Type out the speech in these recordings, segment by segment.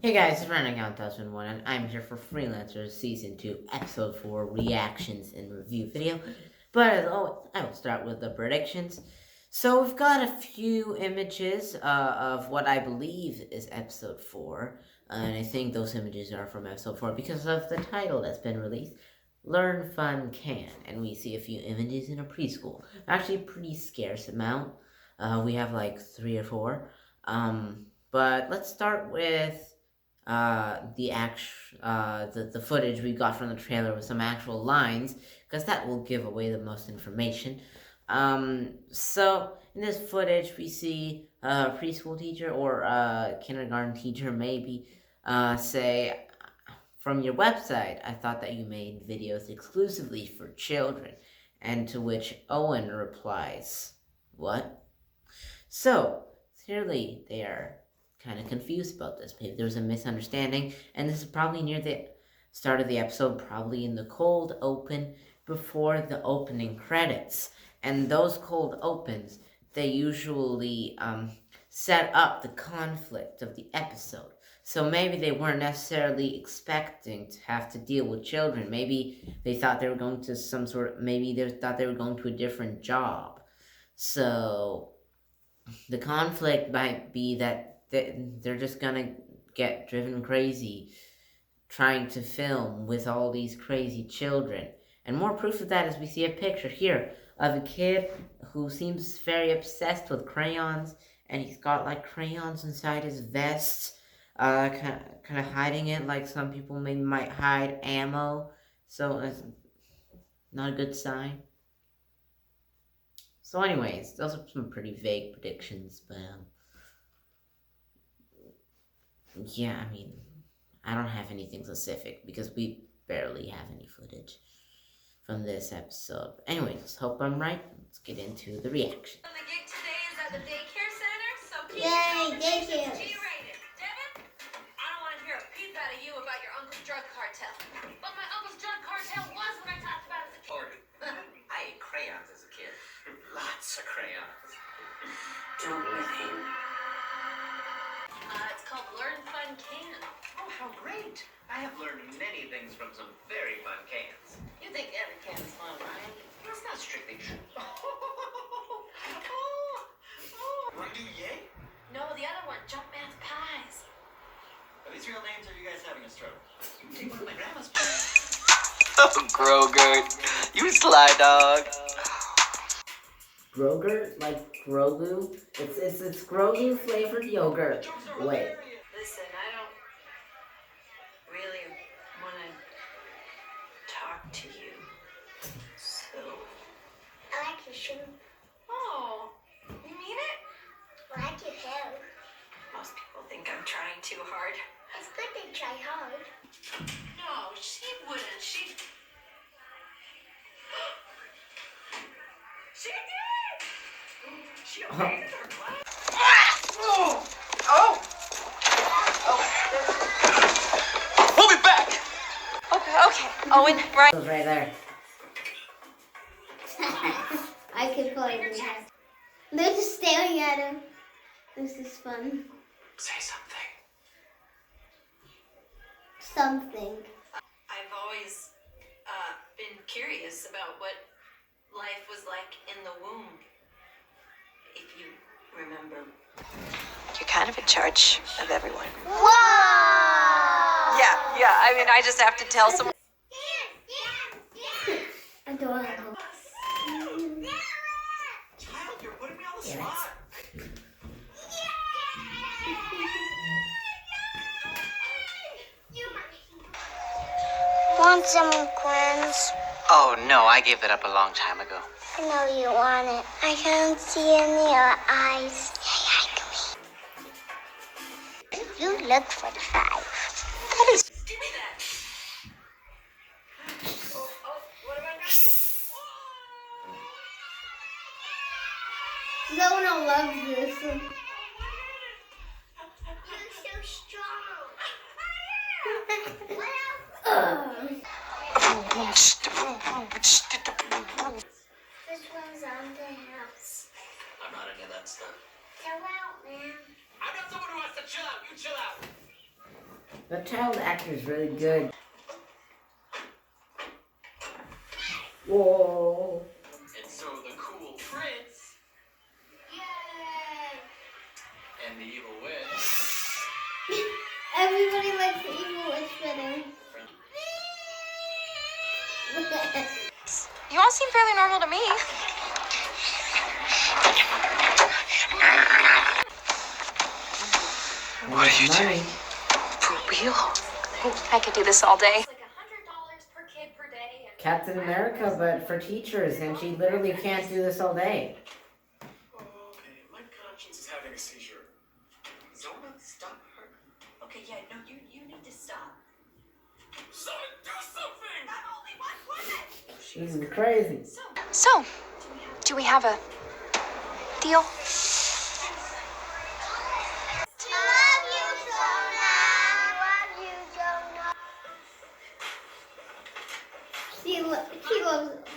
Hey guys, it's Running Out 1001 and I'm here for Freelancers Season 2, Episode 4 Reactions and Review video. But as always, I will start with the predictions. So we've got a few images of what I believe is Episode 4. And I think those images are from Episode 4 because of the title that's been released. Learn Fun Can. And we see a few images in a preschool. Actually a pretty scarce amount. We have like 3 or 4. But let's start with the footage we got from the trailer with some actual lines, because that will give away the most information. So in this footage we see a preschool teacher or a kindergarten teacher maybe say, "From your website, I thought that you made videos exclusively for children." And to which Owen replies, "What?" So clearly they are kind of confused about this. Maybe there was a misunderstanding, and this is probably near the start of the episode, probably in the cold open before the opening credits. And those cold opens, they usually set up the conflict of the episode. So maybe they weren't necessarily expecting to have to deal with children. Maybe they thought they were going to maybe they thought they were going to a different job. So the conflict might be that they're just gonna get driven crazy trying to film with all these crazy children. And more proof of that is we see a picture here of a kid who seems very obsessed with crayons, and he's got like crayons inside his vest, kind of hiding it like some people maybe might hide ammo. So it's not a good sign. So anyways, those are some pretty vague predictions, but yeah, I mean, I don't have anything specific because we barely have any footage from this episode. Anyways, hope I'm right. Let's get into the reaction. The gig today is at the daycare center, so keep Yay, daycare. G-rated. Devin, I don't want to hear a peep out of you about your uncle's drug cartel. But my uncle's drug cartel was what I talked about as a kid. I ate crayons as a kid. Lots of crayons. Don't with him. It's called Learn Fun Can. Oh, how great! I have learned many things from some very fun cans. You think every can is fun, right? That's not strictly true. Want to do yay? No, the other one, Jumpman's Pies. Are these real names or are you guys having a stroke? You take one of my grandma's. Oh, Groger, you sly dog. Groger, like Grogu. It's Grogu flavored yogurt. Wait. Listen, I don't really want to talk to you. So. I like your shoe. Oh, you mean it? I like your hair. Most people think I'm trying too hard. It's good to try hard. No, she wouldn't. She did! She abandoned her class. Oh! We'll be back! Okay. Owen, right. It was right there. I could play with that. They're just staring at him. This is fun. Say something. Something. I've always been curious about what life was like in the womb. If you remember. You're kind of in charge of everyone. Whoa! Yeah, I mean, I just have to tell someone. Adorable. Child, you're putting me on the spot. Want some coins? Oh, no, I gave that up a long time ago. I know you want it. I can see in your eyes. You look for the 5. Give me that. Oh, what have I got? Zona loves this. You're so strong. This one's on the house. I'm not any of that stuff. Chill out, man. I'm not someone who wants to chill out. You chill out. The child actor is really good. Whoa. And so the cool prince and the evil witch. Everybody likes the evil witch better. You all seem fairly normal to me. What are you doing? For real? I could do this all day. It's like $100 per kid per day. And Captain America, but for teachers, and she literally can't do this all day. Oh, okay. My conscience is having a seizure. Zona, stop her. okay, yeah, no, you need to stop. Someone do something! Not only one woman. She's crazy. So, do we have a deal? Love you, Zona. Love you, Zona. She loves it.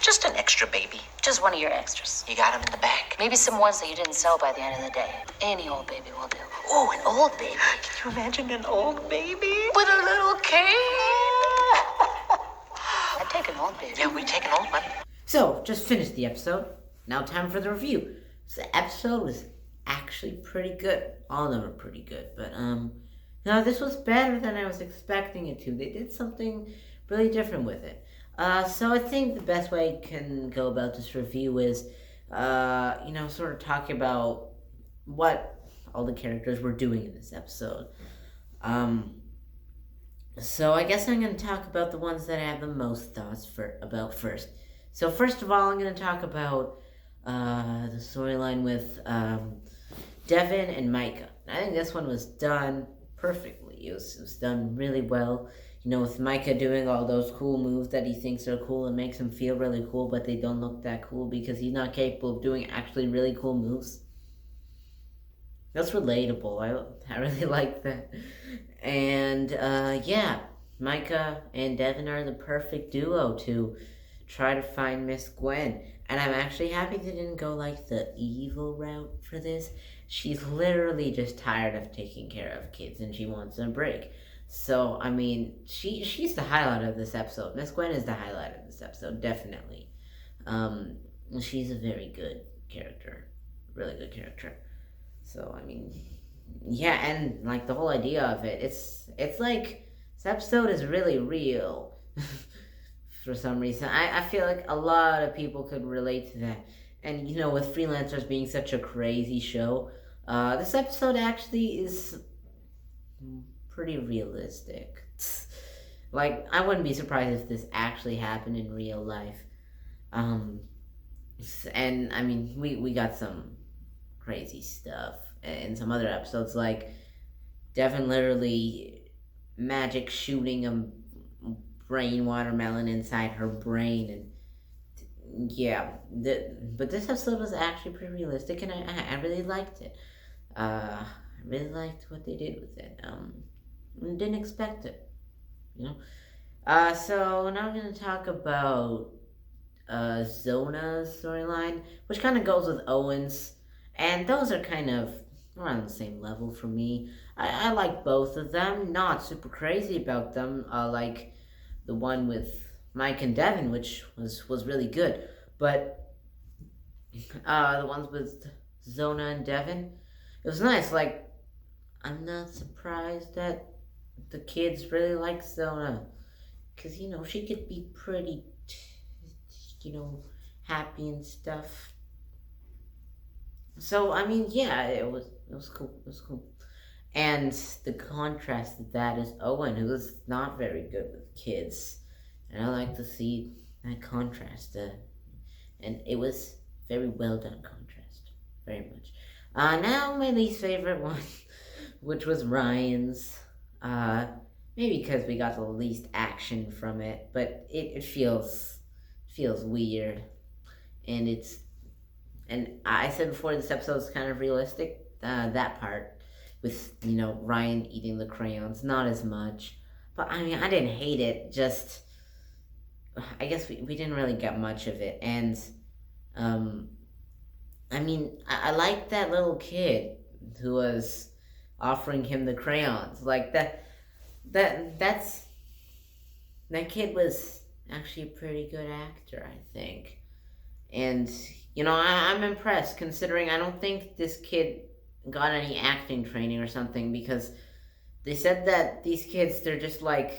Just an extra baby. Just one of your extras. You got him in the back. Maybe some ones that you didn't sell by the end of the day. Any old baby will do. Oh, an old baby. Can you imagine an old baby? With a little cane. I'd take an old baby. Yeah, we take an old one. So, just finished the episode. Now time for the review. So the episode was actually pretty good. All of them are pretty good. But, no, this was better than I was expecting it to. They did something really different with it. So I think the best way I can go about this review is, sort of talking about what all the characters were doing in this episode. So I guess I'm going to talk about the ones that I have the most thoughts about first. So first of all, I'm going to talk about the storyline with Devin and Micah. I think this one was done perfectly. It was done really well. With Micah doing all those cool moves that he thinks are cool and makes him feel really cool, but they don't look that cool because he's not capable of doing actually really cool moves. That's relatable. I really like that. And, Micah and Devin are the perfect duo to try to find Miss Gwen. And I'm actually happy they didn't go like the evil route for this. She's literally just tired of taking care of kids and she wants a break. So, I mean, she's the highlight of this episode. Miss Gwen is the highlight of this episode, definitely. She's a very good character. Really good character. So, I mean, yeah, and, like, the whole idea of it, it's like, this episode is really real. For some reason. I feel like a lot of people could relate to that. And, with Freelancers being such a crazy show, this episode actually is pretty realistic. Like, I wouldn't be surprised if this actually happened in real life. And, I mean, we got some crazy stuff in some other episodes, like Devin literally magic shooting a brain watermelon inside her brain, and yeah, but this episode was actually pretty realistic, and I really liked it. I really liked what they did with it. Didn't expect it, So now I'm gonna talk about Zona's storyline, which kind of goes with Owen's, and those are kind of around the same level for me. I like both of them, not super crazy about them, like the one with Mike and Devin, which was really good, but the ones with Zona and Devin, it was nice. Like, I'm not surprised that the kids really like Zona, because she could be pretty happy and stuff. So I mean, yeah, it was cool. It was cool. And the contrast to that is Owen, who is not very good with kids, and I like to see that contrast. And it was very well done contrast, very much. Now my least favorite one, which was Ryan's. Maybe because we got the least action from it, but it feels weird, and I said before, this episode is kind of realistic. That part with Ryan eating the crayons, not as much, but I mean I didn't hate it. Just I guess we didn't really get much of it, and I mean I liked that little kid who was offering him the crayons. Like that kid was actually a pretty good actor, I think. And I'm impressed, considering I don't think this kid got any acting training or something, because they said that these kids, they're just like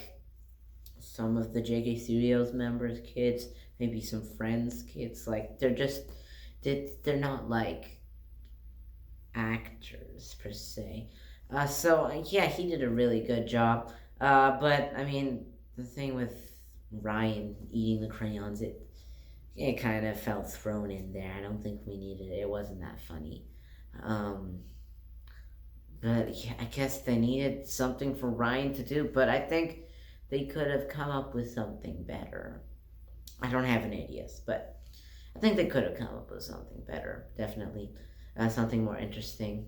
some of the JK Studios members' kids, maybe some friends' kids. Like they're not like actors per se. So yeah, he did a really good job. But I mean, the thing with Ryan eating the crayons, it kind of felt thrown in there. I don't think we needed it. It wasn't that funny. Um, but yeah, I guess they needed something for Ryan to do. But I think they could have come up with something better. I don't have any ideas, but I think they could have come up with something better. Definitely, something more interesting.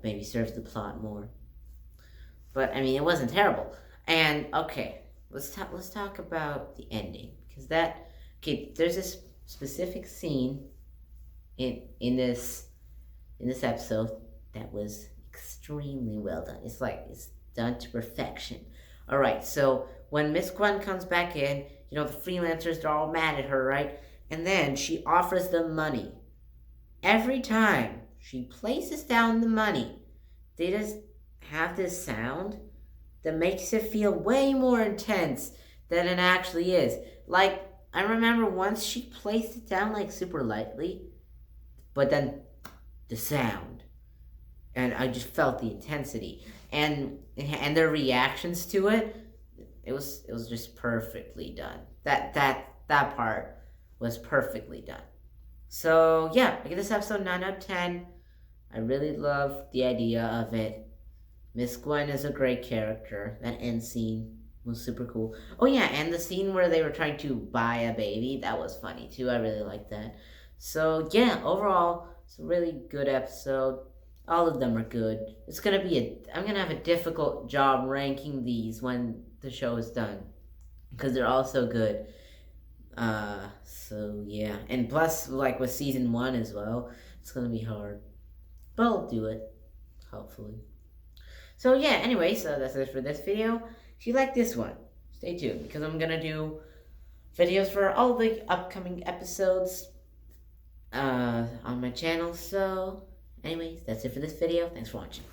Maybe serves the plot more. But I mean, it wasn't terrible. And okay, let's talk about the ending, because there's this specific scene in this episode that was extremely well done. It's done to perfection. All right, so when Miss Gwen comes back in, the freelancers, they're all mad at her, right? And then she offers them money. Every time she places down the money, they just have this sound that makes it feel way more intense than it actually is. Like, I remember once she placed it down like super lightly, but then the sound, and I just felt the intensity and their reactions to it. It was just perfectly done. That part was perfectly done. So yeah, I give this episode 9 out of 10. I really love the idea of it. Miss Gwen is a great character. That end scene was super cool. Oh yeah, and the scene where they were trying to buy a baby, that was funny too. I really liked that. So yeah, overall, it's a really good episode. All of them are good. I'm gonna have a difficult job ranking these when the show is done, because they're all so good. So yeah, and plus, like with season 1 as well, it's gonna be hard, but I'll do it, hopefully. So yeah, anyway, so that's it for this video. If you like this one, stay tuned, because I'm gonna do videos for all the upcoming episodes on my channel. So anyways, that's it for this video. Thanks for watching.